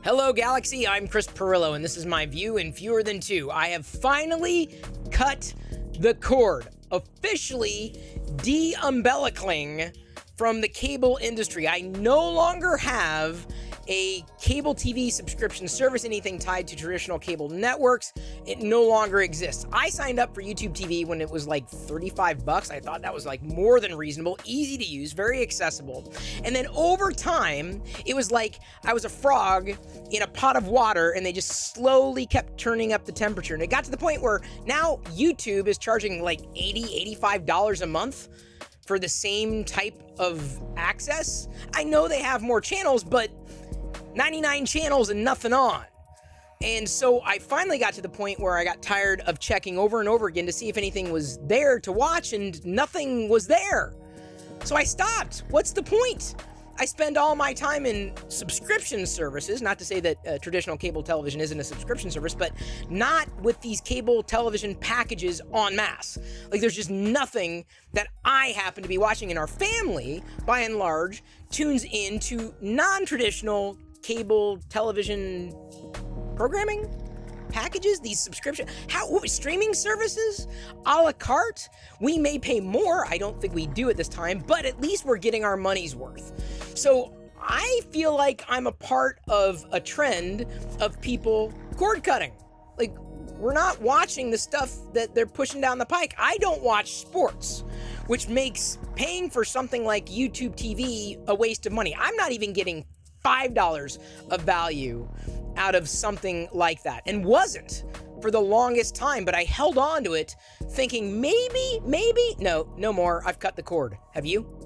Hello, Galaxy. I'm Chris Perillo, and this is my view in fewer than two. I have finally cut the cord, officially de-umbilicling from the cable industry. I no longer have a cable TV subscription service, anything tied to traditional cable networks. It no longer exists. I signed up for YouTube TV when it was like $35. I thought that was like more than reasonable, easy to use, very accessible. And then over time, it was like I was a frog in a pot of water and they just slowly kept turning up the temperature. And it got to the point where now YouTube is charging like $80, $85 a month for the same type of access. I know they have more channels, but 99 channels and nothing on. And so I finally got to the point where I got tired of checking over and over again to see if anything was there to watch, and nothing was there. So I stopped. What's the point? I spend all my time in subscription services, not to say that traditional cable television isn't a subscription service, but not with these cable television packages en masse. Like, there's just nothing that I happen to be watching, and our family, by and large, tunes into non-traditional cable television programming packages, these subscription, streaming services, a la carte. We may pay more. I don't think we do at this time, but at least we're getting our money's worth. So I feel like I'm a part of a trend of people cord cutting. Like, we're not watching the stuff that they're pushing down the pike. I don't watch sports, which makes paying for something like YouTube TV a waste of money. I'm not even getting $5 of value out of something like that, and wasn't for the longest time, but I held on to it thinking maybe, no more. I've cut the cord. Have you?